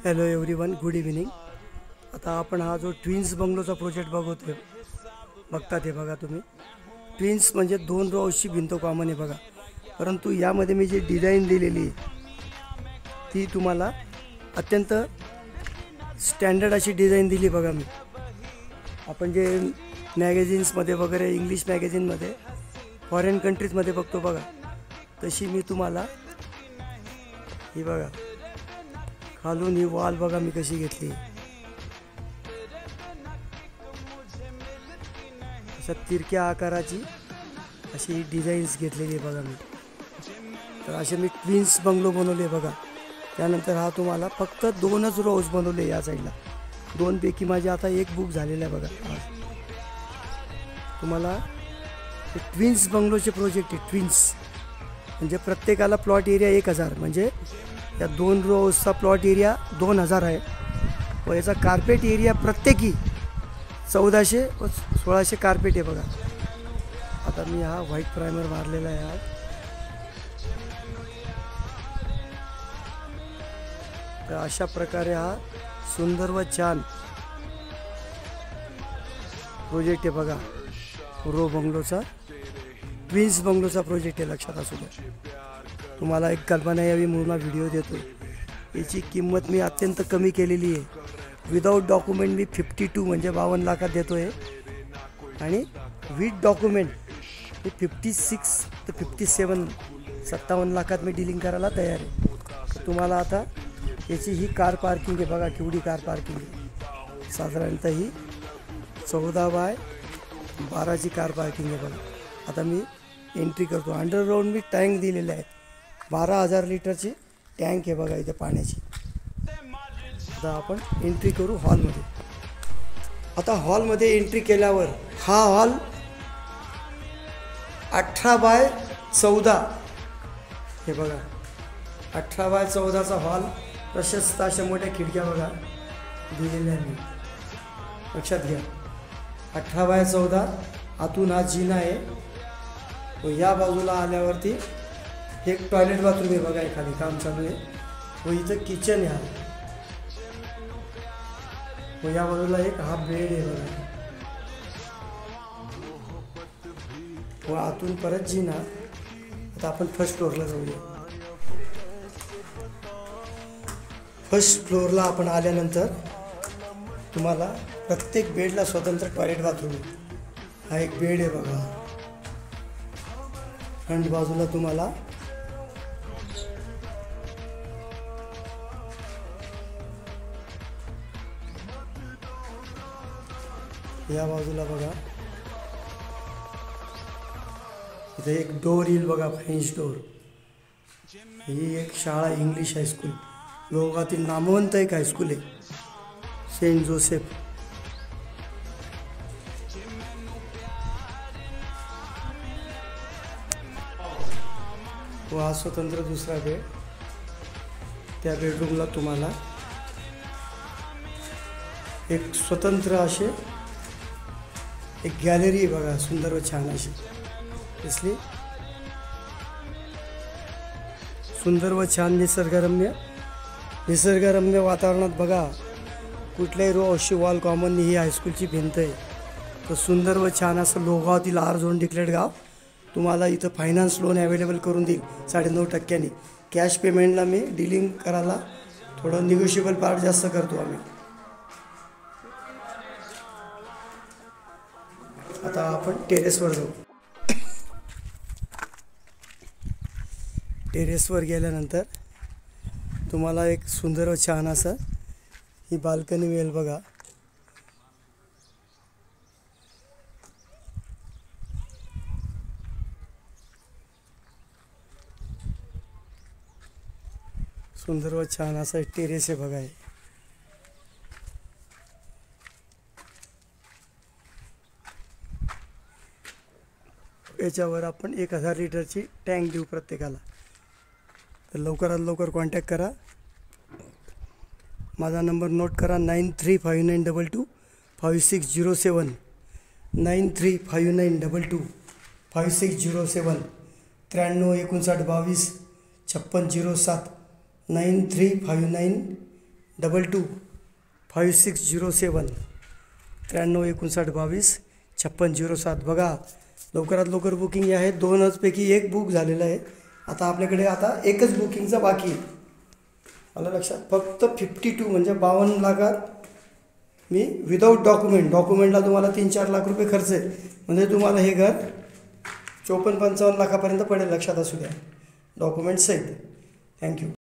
Hello everyone, good evening. आता आपण हा जो ट्विन्स बंगलोचा प्रोजेक्ट बघतात हे बघा तुम्ही. ट्विन्स म्हणजे 2 रोजची भिंत कॉमन आहे बघा. परंतु यामध्ये मी जी डिझाईन दिलेली ती तुम्हाला अत्यंत स्टँडर्ड अशी डिझाईन दिली बघा. मी आपण जे मॅगझिन्समध्ये वगैरे इंग्लिश मॅगझिनमध्ये फॉरेन कंट्रीजमध्ये बघतो बघा, तशी मी तुम्हाला ही बघा खालून ही वॉल बघा मी कशी घेतली. अशा तिरक्या आकाराची अशी डिझाईन्स घेतलेली आहे बघा मी. तर असे मी ट्विन्स बंगलो बनवले बघा. त्यानंतर हा तुम्हाला फक्त 2च रोज बनवले या साईडला. 2 पैकी माझे आता 1 बुक झालेला आहे बघा. तुम्हाला ट्विन्स बंगलोचे प्रोजेक्ट आहे. ट्विन्स म्हणजे प्रत्येकाला प्लॉट एरिया 1000, म्हणजे या 2 रोजचा प्लॉट एरिया 2000 आहे. व याचा कार्पेट एरिया प्रत्येकी 1400 व 1600 कार्पेट आहे बघा. आता मी हा व्हाईट प्रायमर मारलेला आहे. तर अशा प्रकारे हा सुंदर व छान प्रोजेक्ट आहे बघा. रो बंगलोचा, ट्विन्स बंगलोचा प्रोजेक्ट आहे, लक्षात असू द्या. तुम्हाला एक कल्पना यावी म्हणून हा व्हिडिओ देतो. याची किंमत मी अत्यंत कमी केलेली आहे. विदाऊट डॉक्युमेंट मी 52 म्हणजे 52 लाखात देतो आहे, आणि विथ डॉक्युमेंट मी 56 ते 57 लाखात मी डीलिंग करायला तयार आहे. तर तुम्हाला आता याची ही कार पार्किंग आहे बघा, केवढी कार पार्किंग आहे. साधारणतः ही 14 बाय 12ची कार पार्किंग आहे बघा. आता मी एंट्री करतो. अंडरग्राऊंड मी टँक दिलेले आहे. 12,000 लिटरची टँक आहे बघा इथे पाण्याची. आता आपण एंट्री करू हॉलमध्ये. आता हॉलमध्ये एंट्री केल्यावर हा हॉल 18 बाय 14 हे बघा. 18 बाय 14चा हॉल. प्रशस्त अशा मोठ्या खिडक्या बघा दिलेल्या आहे. लक्षात घ्या, 18 बाय 14. आतून हा जिना आहे व या बाजूला आल्यावरती एक टॉयलेट बाथरूम आहे बघा. खाली काम चालू आहे व इथं किचन आहे. व या बाजूला एक हा बेड आहे बघा. व आतून परत जिना. आता आपण फर्स्ट फ्लोअरला जाऊया. फर्स्ट फ्लोअरला आपण आल्यानंतर तुम्हाला प्रत्येक बेडला स्वतंत्र टॉयलेट बाथरूम आहे. हा एक बेड आहे बघा. फ्रंट बाजूला तुम्हाला या बाजूला बघा इथे एक डोर येईल बघा, फ्रेंच डोर. ही एक शाळा, इंग्लिश हायस्कूल, लोकातील नामवंत एक हायस्कूल आहे, सेंट जोसेफ. व हा स्वतंत्र दुसरा बेड. त्या बेडरूमला तुम्हाला एक स्वतंत्र असे एक गॅलरी आहे बघा, सुंदर व छान अशी दिसली. सुंदर व छान निसर्गरम्य वातावरणात बघा. कुठल्याही रो अशी वॉल कॉमन ही हायस्कूलची भिंत आहे. तर सुंदर व छान असं लोगावातील R झोन डिक्लेअर्ड गाव तुम्हाला इथं फायनान्स लोन अवेलेबल करून देईल 9.5%. कॅश पेमेंटला मी डीलिंग करायला थोडं निगोशिएबल पार्ट जास्त करतो आम्ही. आता आपण टेरेसवर जाऊ. टेरेसवर गेल्यानंतर तुम्हाला एक सुंदर व छान असं ही बाल्कनी मिळेल बघा. सुंदर व छान असा एक टेरेस आहे बघा. याच्यावर आपण 1000 लिटरची टँक देऊ प्रत्येकाला. तर लवकरात लवकर कॉन्टॅक्ट करा. माझा नंबर नोट करा, 9359225607, 9359225607. 9359225607 9359225607 9359225607. बघा लवकरात लवकर बुकिंग आहे. 2च पैकी 1 बुक झालेलं आहे. आता आपल्याकडे एकच बुकिंगचा बाकी आहे. आलं लक्षात. फक्त 52 म्हणजे 52 लाखात मी विदाऊट डॉक्युमेंटला तुम्हाला 3-4 लाख रुपये खर्च आहे. म्हणजे तुम्हाला हे घर 54-55 लाखापर्यंत पडेल. लक्षात असू द्या डॉक्युमेंट सहित. थँक्यू.